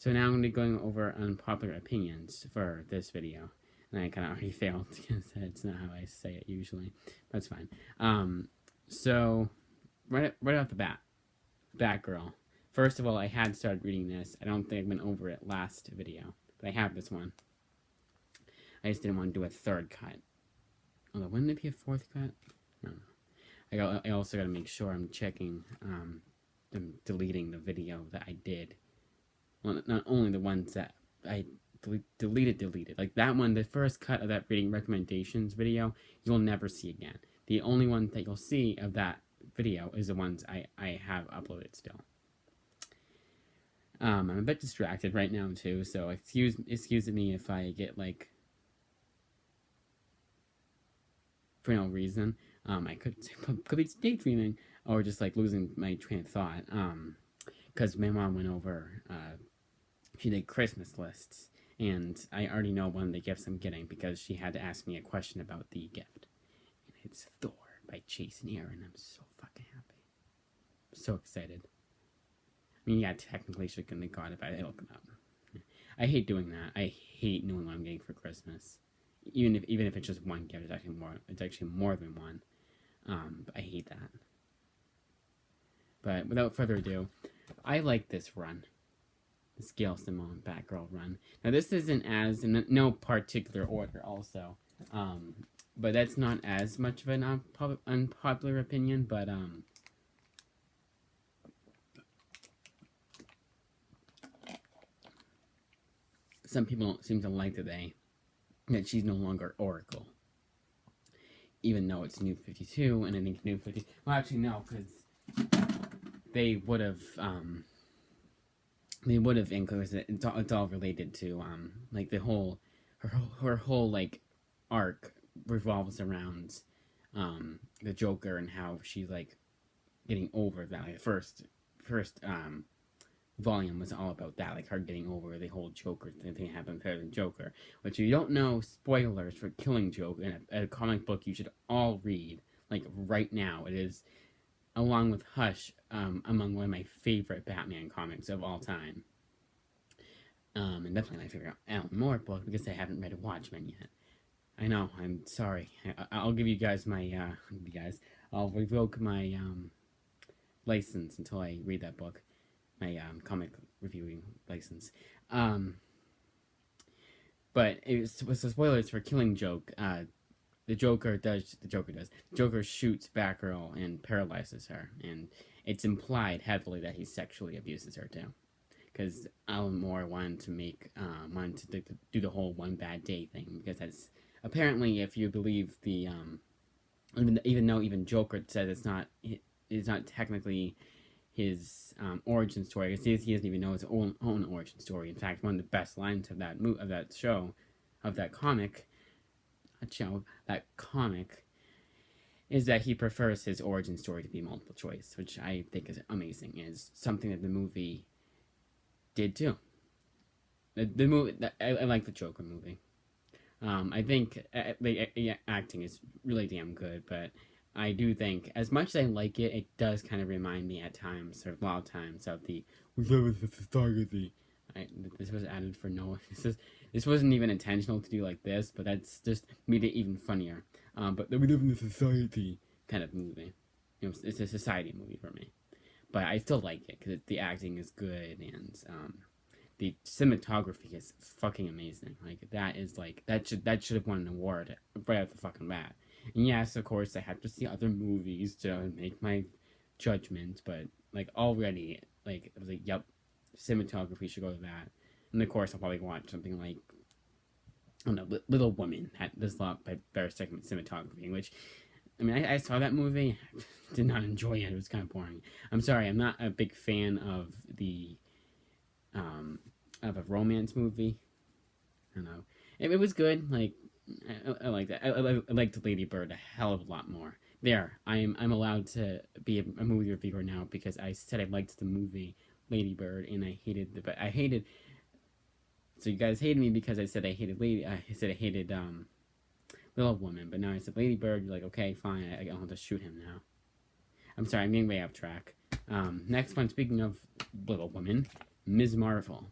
So now I'm going to be going over unpopular opinions for this video. And I kind of already failed because that's not how I say it usually. That's fine. So right off the bat, Batgirl. First of all, I had started reading this. I don't think I went over it last video, but I have this one. I just didn't want to do a third cut. Although, wouldn't it be a fourth cut? I don't know. I also got to make sure I'm checking, deleting the video that I did. Well, not only the ones that I deleted. Like that one, the first cut of that reading recommendations video, you'll never see again. The only one that you'll see of that video is the ones I have uploaded still. I'm a bit distracted right now too, so excuse me if I get like for no reason. I could be daydreaming or just like losing my train of thought. Because my mom went over. She did Christmas lists, and I already know one of the gifts I'm getting because she had to ask me a question about the gift. And it's Thor by Chase and Aaron. I'm so fucking happy. I'm so excited. I mean, yeah, technically she couldn't have got it, but I look it up. I hate doing that. I hate knowing what I'm getting for Christmas. Even if it's just one gift, it's actually more than one. But I hate that. But without further ado, I like this run. This Gail Simone Batgirl run. Now this isn't as in no particular order also. But that's not as much of an unpopular opinion, but some people don't seem to like that she's no longer Oracle. Even though it's New 52, and I think New 50... Well, actually, no, because they would have included... It's all related to, like, the whole... Her whole, like, arc revolves around, the Joker and how she's, like, getting over that. Like, first volume was all about that, like her getting over the whole Joker thing happened to the Joker. Which you don't know, spoilers for Killing Joke in a comic book you should all read, like right now. It is, along with Hush, among one of my favorite Batman comics of all time. And definitely my favorite Alan Moore book because I haven't read Watchmen yet. I know, I'm sorry. I'll give you guys my, I'll revoke my license until I read that book. My comic reviewing license. But it was the spoilers for Killing Joke. The Joker shoots Batgirl and paralyzes her, and it's implied heavily that he sexually abuses her too, because Alan Moore wanted to do the whole one bad day thing, because that's apparently, if you believe the even though Joker said it's not technically his origin story, because he doesn't even know his own origin story. In fact, one of the best lines of that comic is that he prefers his origin story to be multiple choice, which I think is amazing. Is something that the movie did too. The movie, I like the Joker movie. I think the acting is really damn good, but I do think, as much as I like it, it does kind of remind me at times, or a lot of times, of the "we live in society." This was added for no. This wasn't even intentional to do like this, but that's just made it even funnier. But we live in a society kind of movie. You know, it's a society movie for me, but I still like it because the acting is good and the cinematography is fucking amazing. Like that should have won an award right off the fucking bat. And yes, of course, I have to see other movies to make my judgment, but, like, already, like, I was like, yep, cinematography should go to that. And, of course, I'll probably watch something like, I don't know, Little Woman had this lot by better cinematography, which, I mean, I saw that movie, did not enjoy it, it was kind of boring. I'm sorry, I'm not a big fan of of a romance movie. I don't know. It was good, like, I like that. I liked Lady Bird a hell of a lot more. There, I'm allowed to be a movie reviewer now because I said I liked the movie Lady Bird and I hated. So you guys hated me because I said I hated Little Woman, but now I said Lady Bird. You're like, okay, fine. I don't have to shoot him now. I'm sorry, I'm getting way off track. Next one. Speaking of Little Woman, Ms. Marvel.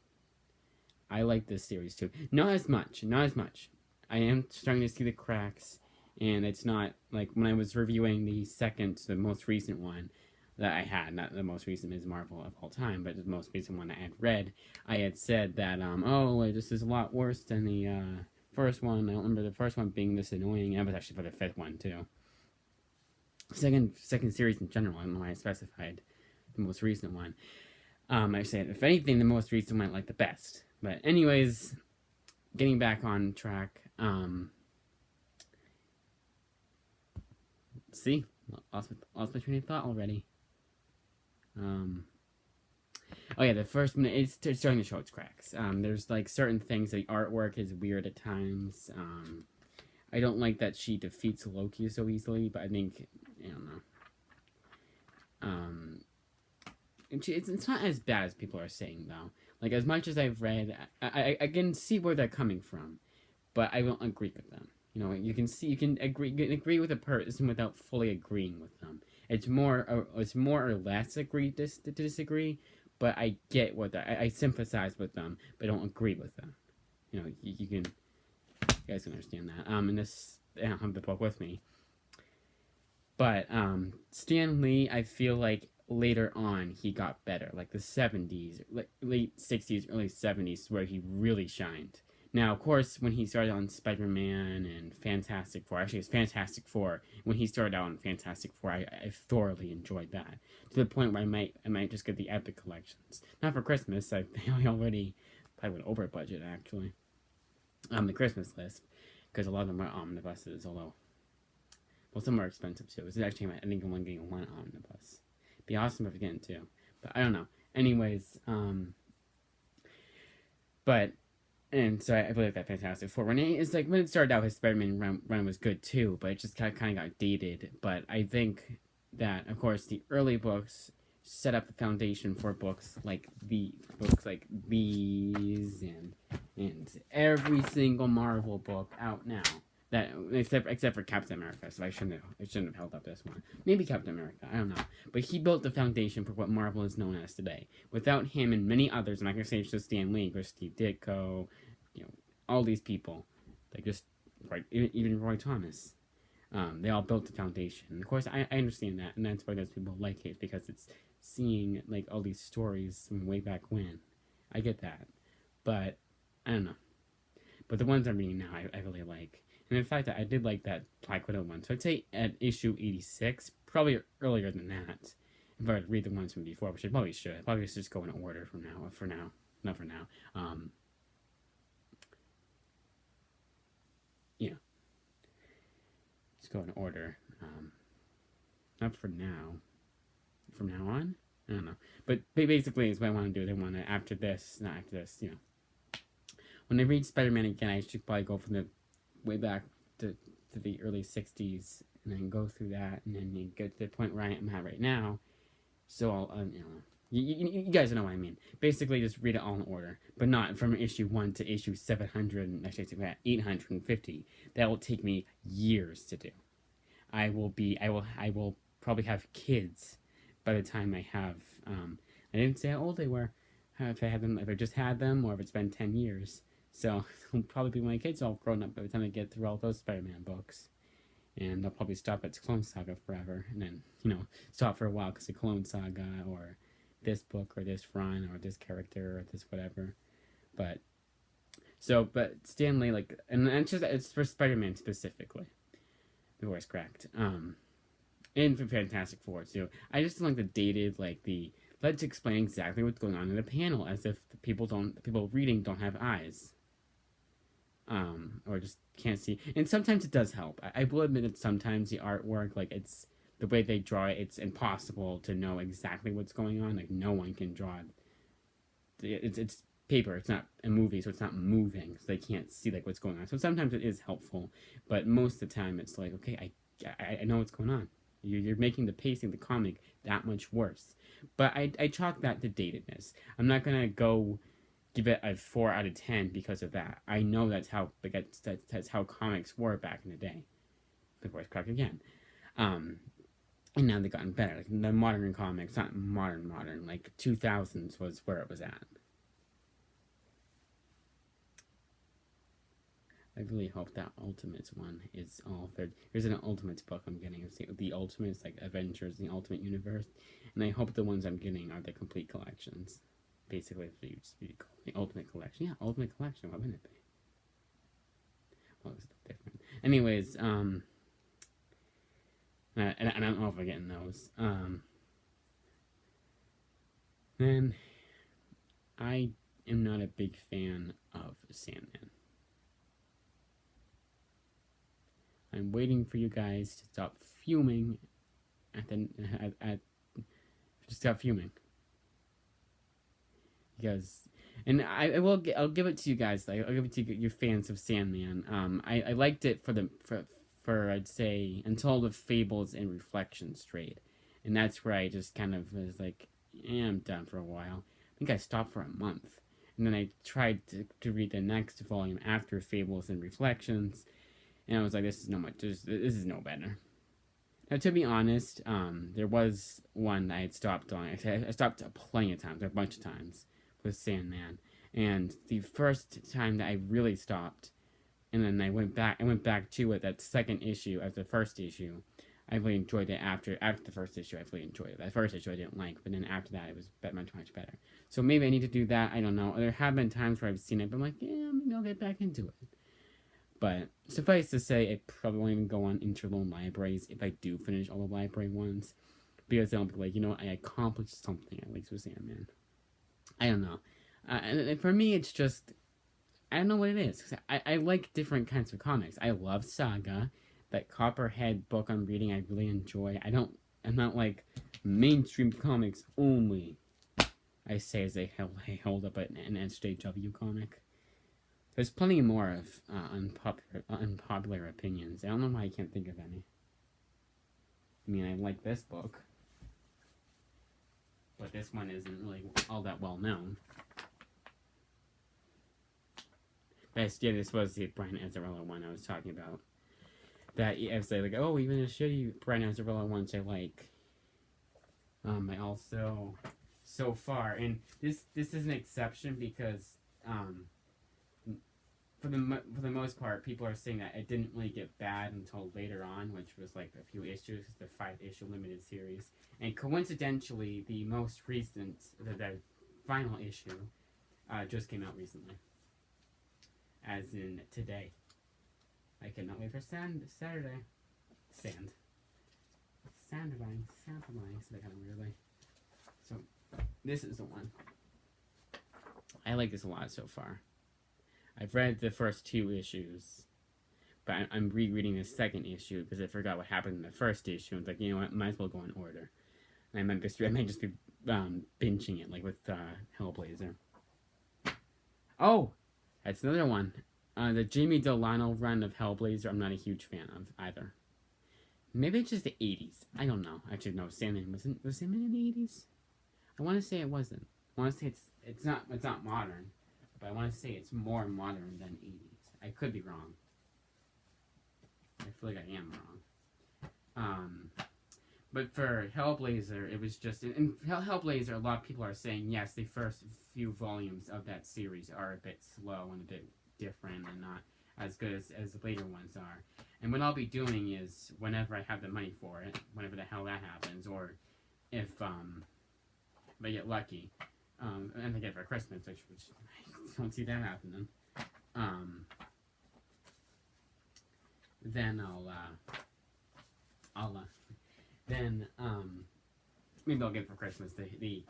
I like this series too. Not as much, not as much. I am starting to see the cracks, and it's not like when I was reviewing the most recent one that I had, not the most recent Ms. Marvel of all time, but the most recent one I had read. I had said that, this is a lot worse than the first one. I don't remember the first one being this annoying. And it was actually for the fifth one too. Second series in general. I don't know why I specified the most recent one. I said, if anything, the most recent one I like the best. But anyways, getting back on track. See, lost my train of thought already. Oh yeah, the first minute it's starting to show its cracks. There's like certain things. The artwork is weird at times. I don't like that she defeats Loki so easily, but I think I don't know. It's not as bad as people are saying though. Like as much as I've read, I can see where they're coming from, but I don't agree with them. You can agree with a person without fully agreeing with them. It's more or less agree to disagree, but I get I sympathize with them, but I don't agree with them. You guys can understand that. And this I don't have the book with me, but Stan Lee, I feel like later on he got better, like the 70s, late 60s, early 70s, where he really shined. Now, of course, when he started on Spider-Man and Fantastic Four, actually, it's Fantastic Four. When he started out on Fantastic Four, I thoroughly enjoyed that to the point where I might just get the Epic collections. Not for Christmas. I already probably went over budget actually. The Christmas list, because a lot of them are omnibuses, although some are expensive too. It's actually I think I'm only getting one omnibus. Be awesome if I get two, but I don't know. Anyways, but. And so I believe that Fantastic Four when it started out, his Spider-Man run was good too, but it just kind of got dated. But I think that of course the early books set up the foundation for books like these and every single Marvel book out now. That except for Captain America, so I shouldn't have held up this one. Maybe Captain America, I don't know. But he built the foundation for what Marvel is known as today. Without him and many others, I'm not gonna say it's just Stan Lee, or Steve Ditko, all these people, like just even Roy Thomas. They all built the foundation. And of course, I understand that, and that's why those people like it, because it's seeing like all these stories from way back when. I get that, but I don't know. But the ones I'm reading now, I really like. And in fact, I did like that Black Widow one. So I'd say at issue 86, probably earlier than that. If I would read the ones from before, which I probably should. I probably should just go in order from now. For now. Not for now. Yeah. Just go in order. Not for now. From now on? I don't know. But basically, is what I want to do. They want to, not after this, when I read Spider-Man again, I should probably go from the way back to the early 60s and then go through that and then you get to the point where I am at right now. So I'll, you guys know what I mean. Basically, just read it all in order, but not from issue 1 to issue 700, actually 850. That will take me years to do. I will probably have kids by the time I have, I didn't say how old they were, if I just had them, or if it's been 10 years. So it'll probably be my kids all grown up by the time I get through all those Spider-Man books. And they'll probably stop at Clone Saga forever. And then, stop for a while because of Clone Saga or this book or this run or this character or this whatever. But Stan Lee, and it's for Spider-Man specifically. The voice cracked. And for Fantastic Four too. I just don't like the dated, let's explain exactly what's going on in the panel as if the people reading don't have eyes. Or just can't see. And sometimes it does help. I will admit that sometimes the artwork, it's the way they draw it, it's impossible to know exactly what's going on. No one can draw it. It's paper. It's not a movie, so it's not moving, so they can't see what's going on. So sometimes it is helpful, but most of the time it's okay, I know what's going on. You're making the pacing of the comic that much worse. But I chalk that to datedness. I'm not gonna go give it a 4 out of 10 because of that. I know that's how comics were back in the day. The voice crack again. And now they've gotten better. The modern comics, not modern, 2000s was where it was at. I really hope that Ultimates one is all third. There's an Ultimates book I'm getting. It's the Ultimates, like Adventures in the Ultimate Universe, and I hope the ones I'm getting are the complete collections. Basically, if you just be called the Ultimate Collection, yeah, Ultimate Collection. Why wouldn't it be? Well, it's different. Anyways, and I don't know if I'm getting those. Then I am not a big fan of Sandman. I'm waiting for you guys to stop fuming at just stop fuming, because I'll give it to you guys. I'll give it to you fans of Sandman. I liked it for I'd say until the Fables and Reflections trade, and that's where I just kind of was like, yeah, I'm done for a while. I think I stopped for a month, and then I tried to read the next volume after Fables and Reflections, and I was like, this is no much. This is no better. Now, to be honest, there was one I had stopped on. I stopped plenty of times, a bunch of times, with Sandman. And the first time that I really stopped, and then I went back to it, that second issue as the first issue. I really enjoyed it after the first issue. I really enjoyed it. That first issue I didn't like, but then after that it was much better. So maybe I need to do that. I don't know. There have been times where I've seen it, but I'm like, yeah, maybe I'll get back into it. But suffice to say, I probably won't even go on Interloan Libraries if I do finish all the library ones, because they'll be like, I accomplished something at least with Sandman. I don't know. And for me, it's just, I don't know what it is. I like different kinds of comics. I love Saga. That Copperhead book I'm reading, I really enjoy. I'm not like mainstream comics only, I say as I hold up an SJW comic. There's plenty more of unpopular opinions. I don't know why I can't think of any. I mean, I like this book, but this one isn't really all that well known. This was the Brian Azzarello one I was talking about. That I was like, oh, even a shitty Brian Azzarello ones I like. I also, so far, and this is an exception because for the most part, people are saying that it didn't really get bad until later on, which was like a few issues, the 5-issue limited series. And coincidentally, the most recent, the final issue, just came out recently, as in today. I cannot wait for Saturday. Saturday. So kind of weirdly. So this is the one. I like this a lot so far. I've read the first 2 issues, but I'm rereading the second issue because I forgot what happened in the first issue. It's like, you know what, might as well go in order. And I might just be binging it, like with Hellblazer. Oh, that's another one. The Jamie Delano run of Hellblazer, I'm not a huge fan of either. Maybe it's just the 80s. I don't know. Actually, no. Sandman was Sandman in the 80s? I want to say it wasn't. I want to say it's not modern, but I want to say it's more modern than 80s. I could be wrong. I feel like I am wrong. But for Hellblazer, it was just in Hellblazer. A lot of people are saying yes, the first few volumes of that series are a bit slow and a bit different and not as good as the later ones are. And what I'll be doing is, whenever I have the money for it, whenever the hell that happens, or if I get lucky, and I get it for Christmas, which I don't see that happening, then maybe I'll get it for Christmas, the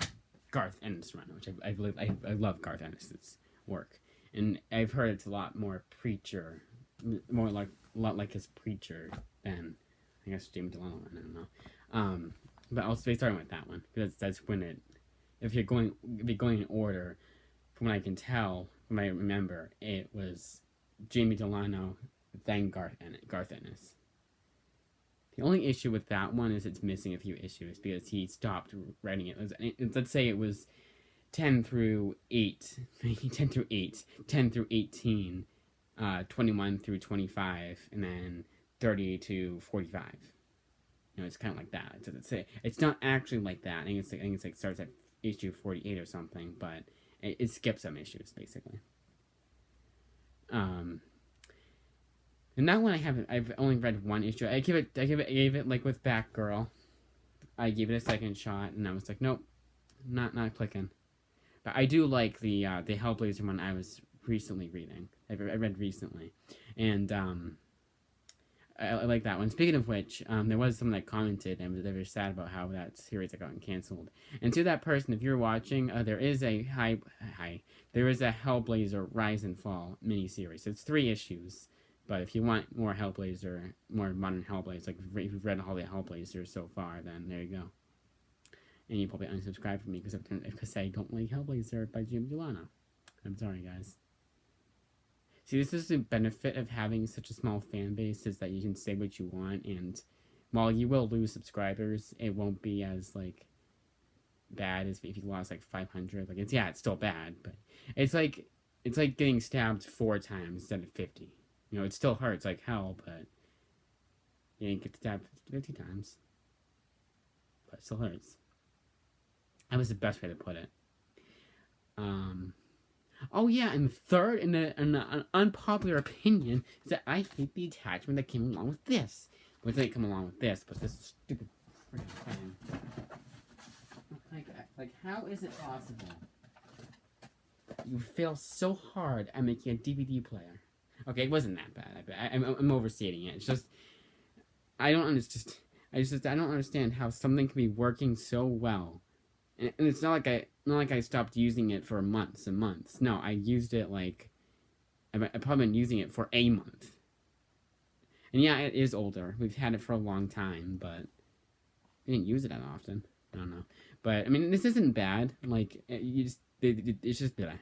Garth Ennis run, which I love Garth Ennis's work. And I've heard it's a lot more Preacher, a lot like his Preacher than, I guess, Jamie Delano. I don't know. But I'll be starting with that one because that's when if you're going in order, from what I can tell, from what I remember, it was Jamie Delano, then Garth Ennis. The only issue with that one is it's missing a few issues because he stopped writing it. Let's say it was 10 through 18, 21 through 25, and then 30 to 45. It's kind of like that. It's not actually like that. I think it's like starts at issue 48 or something, but it skips some issues basically. And that one I haven't. I've only read one issue. I gave it like with Batgirl. I gave it a second shot, and I was like, nope, not clicking. But I do like the Hellblazer one I was recently reading. I read recently, and I like that one. Speaking of which, there was someone that commented and they were sad about how that series had gotten canceled. And to that person, if you're watching, there is a there is a Hellblazer Rise and Fall miniseries. It's 3 issues, but if you want more Hellblazer, more modern Hellblazer, like if you've read all the Hellblazers so far, then there you go. And you probably unsubscribe from me because I don't like Hellblazer by Jim Delano. I'm sorry, guys. See, this is the benefit of having such a small fan base, is that you can say what you want, and while you will lose subscribers, it won't be as like bad as if you lost like 500. Like it's still bad, but it's like getting stabbed 4 times instead of 50. You know, it still hurts like hell, but you didn't get stabbed 50 times. But it still hurts. That was the best way to put it. Oh yeah, and third, in an unpopular opinion, is that I hate the attachment that came along with this. Well, it didn't come along with this, but this stupid freaking thing. Like, how is it possible? You fail so hard at making a DVD player. Okay, it wasn't that bad. I'm overstating it. It's just I don't understand. I don't understand how something can be working so well, and it's not like I stopped using it for months and months. No, I used it like I've probably been using it for a month. And yeah, it is older. We've had it for a long time, but we didn't use it that often. I don't know, but I mean, this isn't bad. Like it's just that.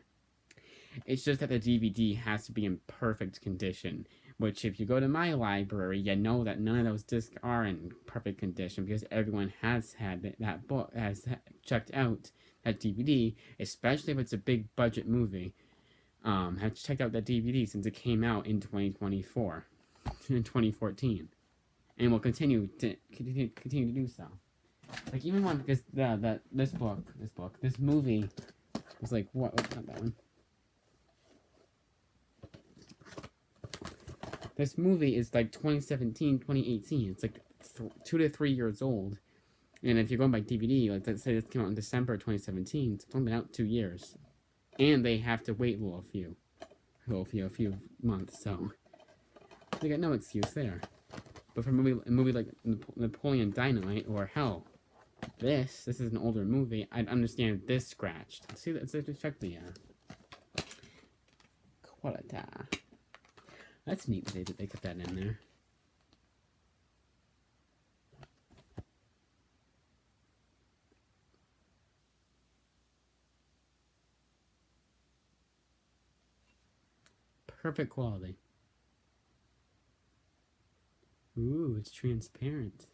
It's just that the DVD has to be in perfect condition, which if you go to my library, you know that none of those discs are in perfect condition because everyone has had that book, has checked out that DVD, especially if it's a big budget movie, has checked out that DVD since it came out in 2024, in 2014, and will continue to do so. Like even one, because this movie was like, what, not that one. This movie is like 2017, 2018. It's like 2 to 3 years old. And if you're going by DVD, like let's say this came out in December 2017, it's only been out 2 years. And they have to wait a few months, so they got no excuse there. But for a movie like Napoleon Dynamite, or hell, this is an older movie, I'd understand this scratched. Let's check the quality. That's neat that they put that in there. Perfect quality. Ooh, it's transparent.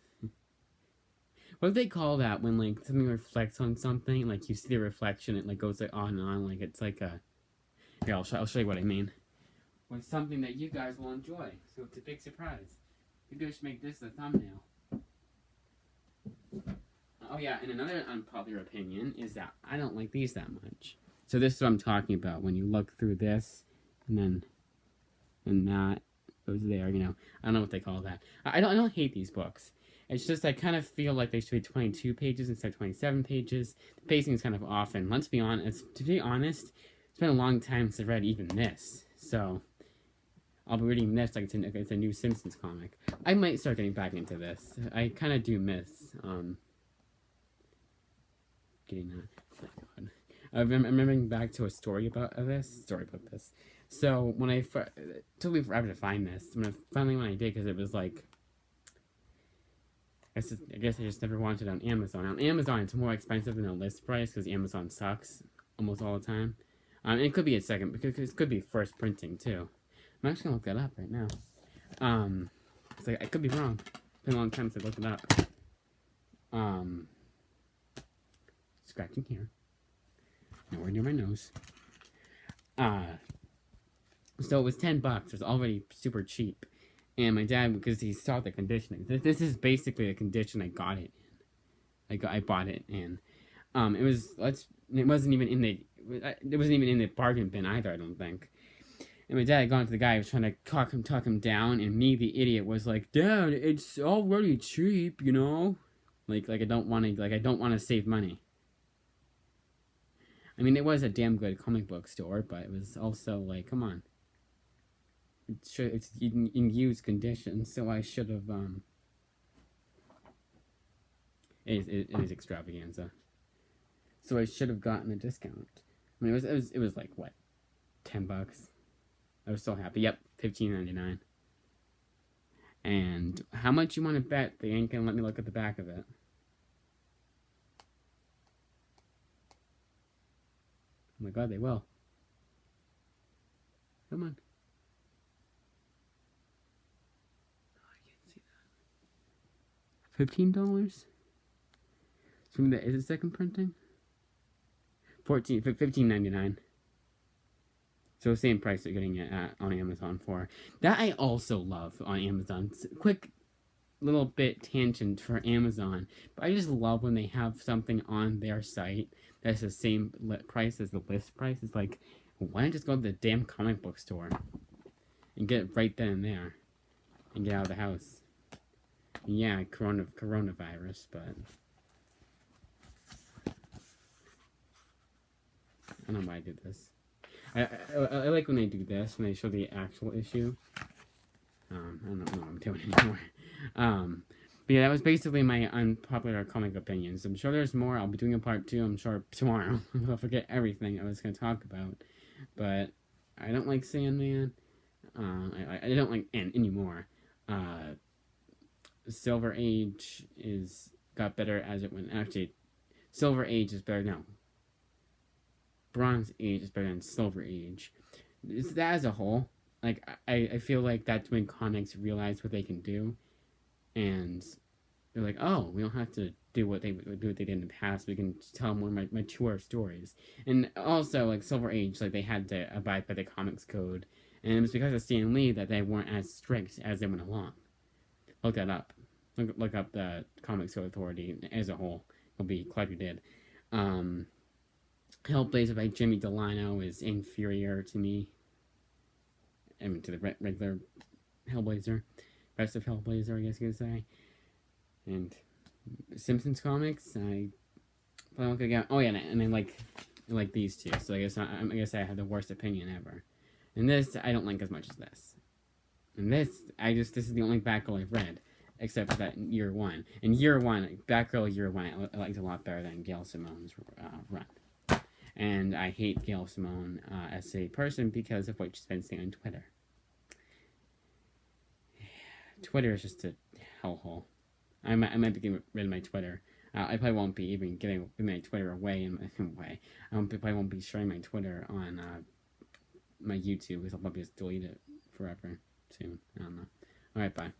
What do they call that when like something reflects on something? Like you see the reflection, it like goes like on and on, like it's like a. Here, I'll show you what I mean. With something that you guys will enjoy. So it's a big surprise. Maybe I should make this a thumbnail. Oh yeah, and another unpopular opinion is that I don't like these that much. So this is what I'm talking about. When you look through this, and that goes there, you know. I don't know what they call that. I don't hate these books. It's just I kind of feel like they should be 22 pages instead of 27 pages. The pacing is kind of off, and let's be honest. To be honest, it's been a long time since I read even this. So I'll be reading this like it's a new Simpsons comic. I might start getting back into this. I kind of do miss getting that. Oh my God. I'm remembering back to a story about this. So when it took me forever to find this. When I did, because it was like, I guess I just never wanted it on Amazon. On Amazon, it's more expensive than the list price because Amazon sucks almost all the time. And it could be a second, because it could be first printing too. I'm actually gonna look that up right now. It's like I could be wrong. It's been a long time since I looked it up. Scratching here. Nowhere near my nose. So it was $10. It was already super cheap. And my dad, because he saw the condition, this is basically the condition I got it in. I bought it in. It wasn't even in the bargain bin either, I don't think. And my dad had gone to the guy who was trying to talk him down, and me, the idiot, was like, "Dad, it's already cheap, you know." Like I don't want to save money. I mean, it was a damn good comic book store, but it was also like, come on, it's in used condition, so I should have it is extravaganza. So I should have gotten a discount. I mean, it was like what, $10. I was so happy. Yep, $15.99. And how much you want to bet they ain't gonna let me look at the back of it? Oh my god, they will. Come on. Oh, I can't see that. $15? Is it second printing? $15.99. So same price they're getting it at on Amazon for. That I also love on Amazon. Quick little bit tangent for Amazon, but I just love when they have something on their site that's the same price as the list price. It's like, why don't you just go to the damn comic book store and get it right then and there and get out of the house? Yeah, coronavirus, but I don't know why I did this. I like when they do this, when they show the actual issue. I don't know what I'm doing anymore. But yeah, that was basically my unpopular comic opinions. I'm sure there's more. I'll be doing a part 2, I'm sure, tomorrow. I'll forget everything I was going to talk about. But I don't like Sandman. I don't like Ant anymore. Silver Age got better as it went. Actually, Silver Age is better now. Bronze Age is better than Silver Age. It's that as a whole. Like, I feel like that's when comics realize what they can do, and they're like, oh, we don't have to do what they did in the past. We can tell more mature stories. And also, like, Silver Age, like, they had to abide by the comics code, and it was because of Stan Lee that they weren't as strict as they went along. Look that up. Look up the Comics Code Authority as a whole. It'll be glad you did. Hellblazer by Jimmy Delano is inferior to me. I mean, to the regular Hellblazer. Rest of Hellblazer, I guess you could say. And Simpsons comics, I won't go again. Oh yeah, and I like these two. So I guess I have the worst opinion ever. And this I don't like as much as this. And this is the only Batgirl I've read, except for that Year One. And Batgirl Year One, I liked a lot better than Gail Simone's run. And I hate Gail Simone as a person because of what she's been saying on Twitter. Twitter is just a hellhole. I might be getting rid of my Twitter. I probably won't be even giving my Twitter away in a way. Probably won't be sharing my Twitter on my YouTube because I'll probably just delete it forever soon. I don't know. Alright, bye.